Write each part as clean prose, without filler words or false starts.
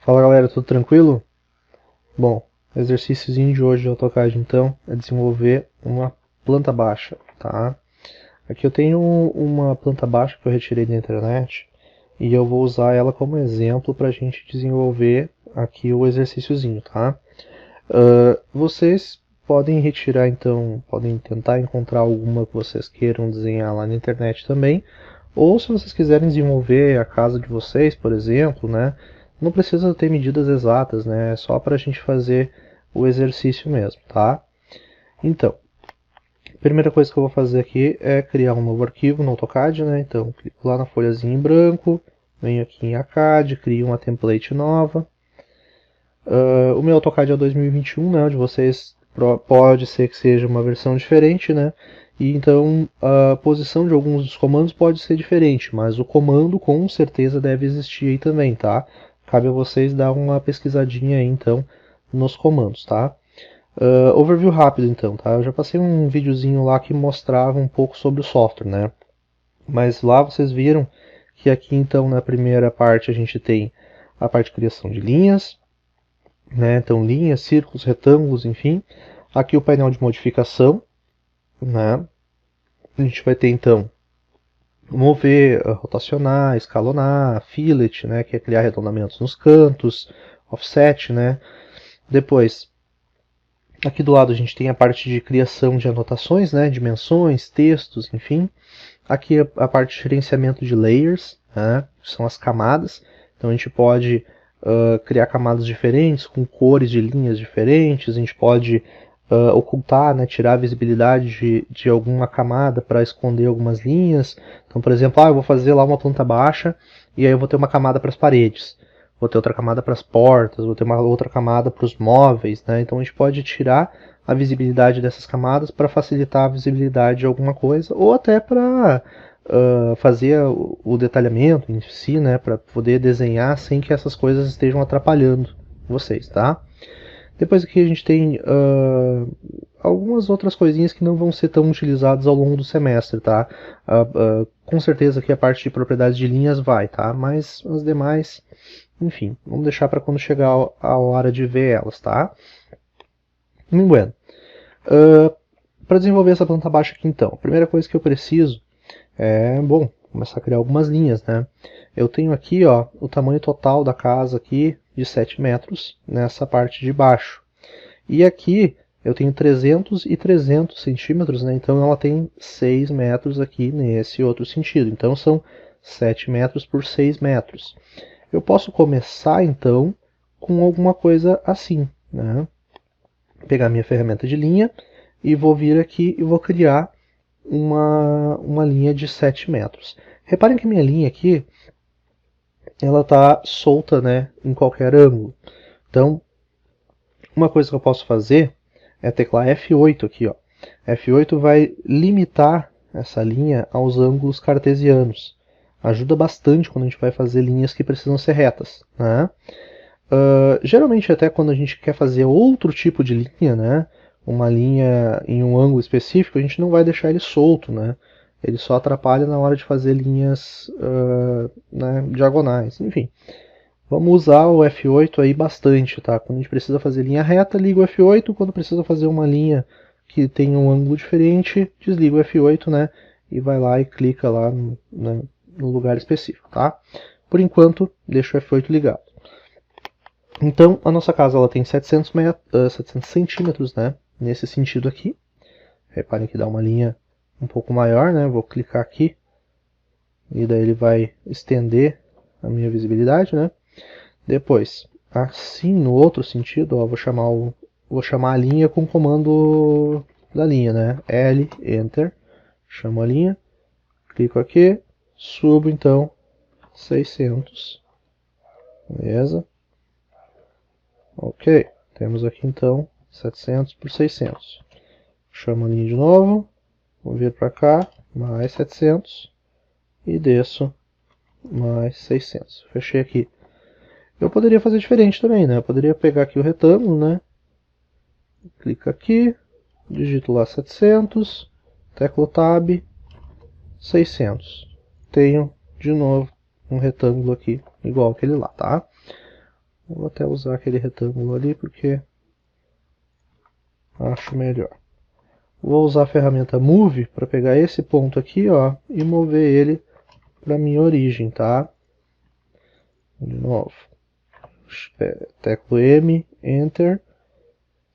Fala galera, tudo tranquilo? Bom, o exercíciozinho de hoje de AutoCAD então é desenvolver uma planta baixa, tá? Aqui eu tenho uma planta baixa que eu retirei da internet e eu vou usar ela como exemplo para a gente desenvolver aqui o exercíciozinho, tá? Vocês podem retirar então, podem tentar encontrar alguma que vocês queiram desenhar lá na internet também, ou se vocês quiserem desenvolver a casa de vocês, por exemplo, né? Não precisa ter medidas exatas, né? É só para a gente fazer o exercício mesmo, tá? Então, a primeira coisa que eu vou fazer aqui é criar um novo arquivo no AutoCAD, né? Então, clico lá na folhazinha em branco, venho aqui em AutoCAD, crio uma template nova. O meu AutoCAD é 2021, né? De vocês pode ser que seja uma versão diferente, né? E então a posição de alguns dos comandos pode ser diferente, mas o comando com certeza deve existir aí também, tá? Cabe a vocês dar uma pesquisadinha aí então nos comandos, tá? Overview rápido então, tá? Eu já passei um videozinho lá que mostrava um pouco sobre o software, né? Mas lá vocês viram que aqui então na primeira parte a gente tem a parte de criação de linhas, né? Então linhas, círculos, retângulos, enfim. Aqui o painel de modificação, né? A gente vai ter então mover, rotacionar, escalonar, fillet, né? Que é criar arredondamentos nos cantos, offset, né? Depois, aqui do lado a gente tem a parte de criação de anotações, né? Dimensões, textos, enfim. Aqui a parte de gerenciamento de layers, né? Que são as camadas. Então a gente pode criar camadas diferentes, com cores de linhas diferentes, a gente pode ocultar, né, tirar a visibilidade de alguma camada para esconder algumas linhas. Então, por exemplo, eu vou fazer lá uma planta baixa e aí eu vou ter uma camada para as paredes, vou ter outra camada para as portas, vou ter uma outra camada para os móveis, né? Então a gente pode tirar a visibilidade dessas camadas para facilitar a visibilidade de alguma coisa, ou até para fazer o detalhamento em si, né, para poder desenhar sem que essas coisas estejam atrapalhando vocês, tá? Depois aqui a gente tem algumas outras coisinhas que não vão ser tão utilizadas ao longo do semestre, tá? Com certeza que a parte de propriedades de linhas vai, tá? Mas as demais, enfim, vamos deixar para quando chegar a hora de ver elas, tá? Muito bueno. Para desenvolver essa planta baixa aqui então, a primeira coisa que eu preciso bom, começar a criar algumas linhas, né? Eu tenho aqui, ó, o tamanho total da casa aqui de 7 metros nessa parte de baixo. E aqui eu tenho 300 e 300 centímetros, né? Então ela tem 6 metros aqui nesse outro sentido. Então são 7 metros por 6 metros. Eu posso começar então com alguma coisa assim, né? Pegar minha ferramenta de linha e vou vir aqui e vou criar uma linha de 7 metros. Reparem que minha linha aqui, ela está solta, né, em qualquer ângulo. Então, uma coisa que eu posso fazer é teclar F8 aqui, ó. F8 vai limitar essa linha aos ângulos cartesianos. Ajuda bastante quando a gente vai fazer linhas que precisam ser retas, né? Geralmente até quando a gente quer fazer outro tipo de linha, né, uma linha em um ângulo específico, a gente não vai deixar ele solto, né? Ele só atrapalha na hora de fazer linhas né, diagonais, enfim. Vamos usar o F8 aí bastante, tá? Quando a gente precisa fazer linha reta, liga o F8. Quando precisa fazer uma linha que tem um ângulo diferente, desliga o F8, né? E vai lá e clica lá no lugar específico, tá? Por enquanto, deixa o F8 ligado. Então, a nossa casa ela tem 700 centímetros, né? Nesse sentido aqui. Reparem que dá uma linha um pouco maior, né? Vou clicar aqui e daí ele vai estender a minha visibilidade, né? Depois, assim no outro sentido, ó, vou chamar a linha com o comando da linha, né? L, Enter, chamo a linha, clico aqui, subo então 600, beleza? Ok, temos aqui então 700 por 600. Chamo a linha de novo, vou vir para cá, mais 700 e desço mais 600. Fechei aqui. Eu poderia fazer diferente também, né? Eu poderia pegar aqui o retângulo, né? Clica aqui, digito lá 700, tecla Tab, 600. Tenho de novo um retângulo aqui igual aquele lá, tá? Vou até usar aquele retângulo ali porque acho melhor. Vou usar a ferramenta Move para pegar esse ponto aqui, ó, e mover ele para minha origem, tá? De novo. Teclo M, Enter.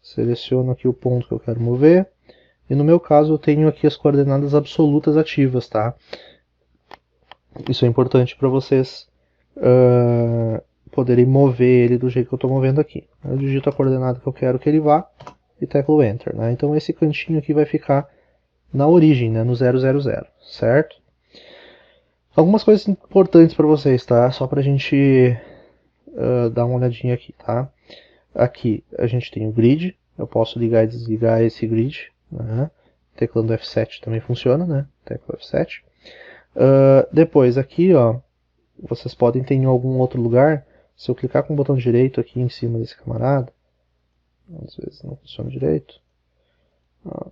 Seleciono aqui o ponto que eu quero mover. E no meu caso eu tenho aqui as coordenadas absolutas ativas, tá? Isso é importante para vocês poderem mover ele do jeito que eu estou movendo aqui. Eu digito a coordenada que eu quero que ele vá e teclo Enter, né? Então esse cantinho aqui vai ficar na origem, né? No 000, certo? Algumas coisas importantes para vocês, tá? Só para a gente dar uma olhadinha aqui, tá? Aqui a gente tem o grid, eu posso ligar e desligar esse grid, né? Teclando F7 também funciona, né? Tecla F7. Depois aqui, ó, vocês podem ter em algum outro lugar, se eu clicar com o botão direito aqui em cima desse camarada, às vezes não funciona direito, ó,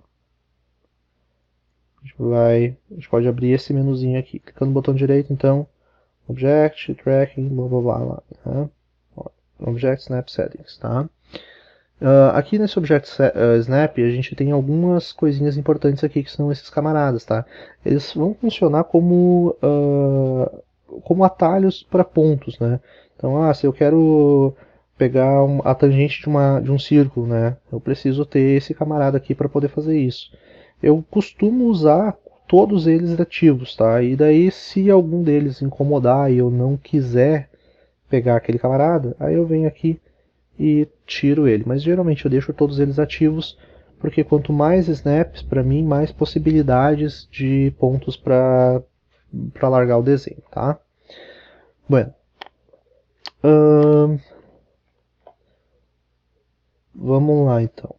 a gente pode abrir esse menuzinho aqui, clicando no botão direito, então, Object, Tracking, blá blá blá, lá, né? Object Snap Settings, tá? Aqui nesse Object Snap a gente tem algumas coisinhas importantes aqui que são esses camaradas, tá? Eles vão funcionar como atalhos para pontos, né? Então, se eu quero pegar a tangente de um círculo, né? Eu preciso ter esse camarada aqui para poder fazer isso. Eu costumo usar todos eles ativos, tá? E daí, se algum deles incomodar e eu não quiser pegar aquele camarada, aí eu venho aqui e tiro ele. Mas geralmente eu deixo todos eles ativos, porque quanto mais snaps, para mim, mais possibilidades de pontos para largar o desenho, tá? Bueno. Vamos lá, então.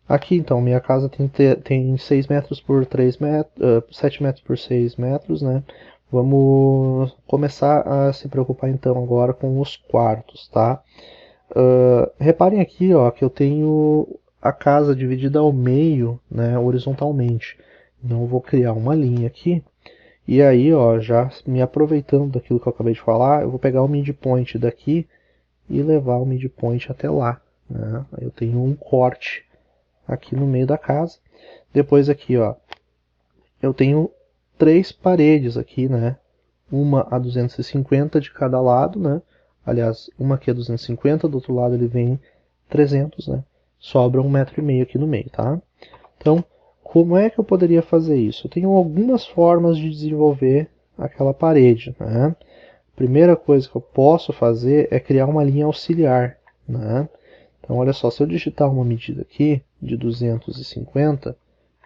Aqui, então, minha casa tem 6 metros por 3 metros, 7 metros por 6 metros, né? Vamos começar a se preocupar, então, agora com os quartos, tá? Reparem aqui, ó, que eu tenho a casa dividida ao meio, né, horizontalmente. Então, eu vou criar uma linha aqui. E aí, ó, já me aproveitando daquilo que eu acabei de falar, eu vou pegar o midpoint daqui e levar o midpoint até lá, né? Eu tenho um corte aqui no meio da casa. Depois aqui, ó, eu tenho 3 paredes aqui, né? Uma a 250 de cada lado, né? Aliás, uma aqui é 250, do outro lado ele vem 300, né? Sobra 1,5 m aqui no meio, tá? Então, como é que eu poderia fazer isso? Eu tenho algumas formas de desenvolver aquela parede, né? A primeira coisa que eu posso fazer é criar uma linha auxiliar, né? Então, olha só, se eu digitar uma medida aqui de 250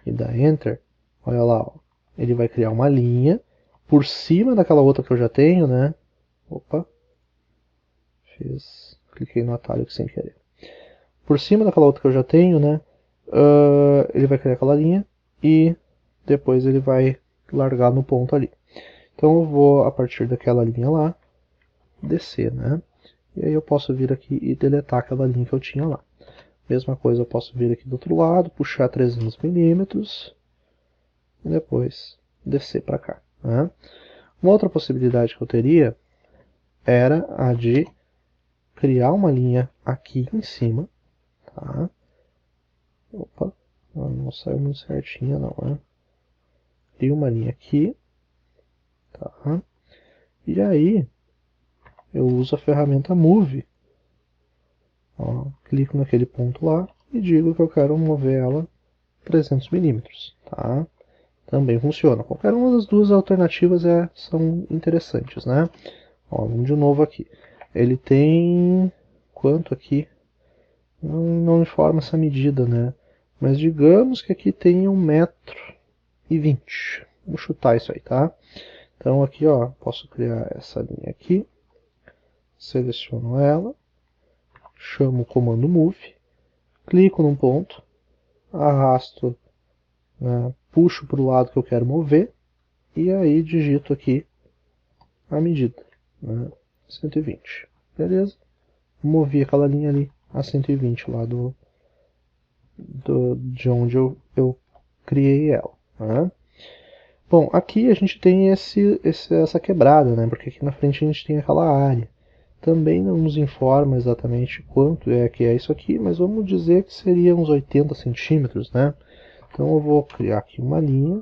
e dar Enter, olha lá, ó, ele vai criar uma linha por cima daquela outra que eu já tenho, né? Opa, cliquei no atalho aqui sem querer. Por cima daquela outra que eu já tenho, né? Ele vai criar aquela linha e depois ele vai largar no ponto ali. Então eu vou, a partir daquela linha lá, descer, né? E aí eu posso vir aqui e deletar aquela linha que eu tinha lá. Mesma coisa, eu posso vir aqui do outro lado, puxar 300 milímetros e depois descer para cá, né? Uma outra possibilidade que eu teria era a de criar uma linha aqui em cima, tá? Opa, não saiu muito certinha não, né? Crio uma linha aqui, tá? E aí eu uso a ferramenta Move. Ó, clico naquele ponto lá e digo que eu quero mover ela 300 milímetros, tá? Também funciona. Qualquer uma das duas alternativas são interessantes, né? Ó, vamos de novo aqui. Ele tem quanto aqui? Não informa essa medida, né? Mas digamos que aqui tem 1,20 m. Vamos chutar isso aí, tá? Então aqui, ó, posso criar essa linha aqui. Seleciono ela. Chamo o comando Move. Clico num ponto. Arrasto, né, puxo para o lado que eu quero mover. E aí digito aqui a medida, né, 120. Beleza? Movi aquela linha ali a 120 lá de onde eu criei ela, né? Bom, aqui a gente tem essa quebrada, né? Porque aqui na frente a gente tem aquela área. também não nos informa exatamente quanto é que é isso aqui, mas vamos dizer que seria uns 80 centímetros, né? Então eu vou criar aqui uma linha,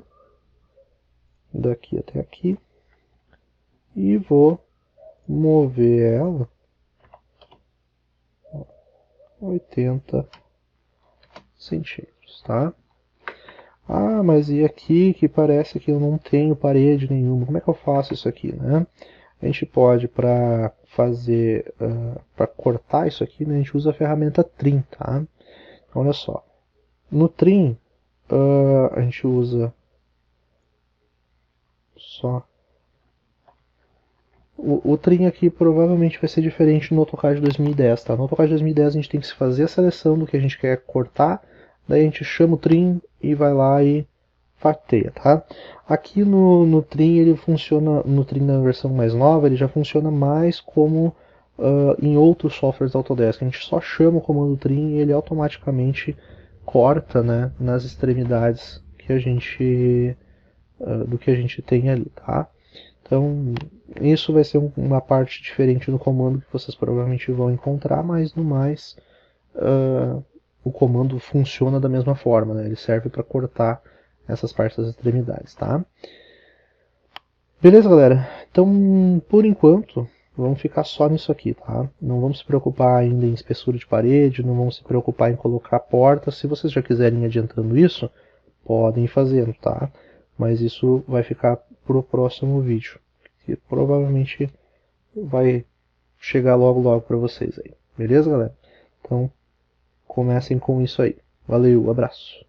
daqui até aqui, e vou mover ela 80 centímetros, tá? Ah, mas e aqui que parece que eu não tenho parede nenhuma, como é que eu faço isso aqui, né? A gente pode, para fazer, para cortar isso aqui, né, a gente usa a ferramenta Trim, tá? Então, olha só, no Trim, a gente usa só... O Trim aqui provavelmente vai ser diferente no AutoCAD 2010, tá? No AutoCAD 2010 a gente tem que se fazer a seleção do que a gente quer cortar, daí a gente chama o Trim e vai lá e fatiaia, tá? Aqui no Trim ele funciona, no Trim na versão mais nova, ele já funciona mais como em outros softwares da Autodesk. A gente só chama o comando Trim e ele automaticamente corta, né, nas extremidades que a gente, do que a gente tem ali, tá? Então, isso vai ser uma parte diferente no comando que vocês provavelmente vão encontrar, mas no mais, o comando funciona da mesma forma, né? Ele serve para cortar essas partes das extremidades, tá? Beleza, galera? Então, por enquanto, vamos ficar só nisso aqui, tá? Não vamos se preocupar ainda em espessura de parede, não vamos se preocupar em colocar porta. Se vocês já quiserem ir adiantando isso, podem ir fazendo, tá? Mas isso vai ficar pro próximo vídeo, que provavelmente vai chegar logo logo para vocês aí. Beleza, galera? Então, comecem com isso aí. Valeu, abraço.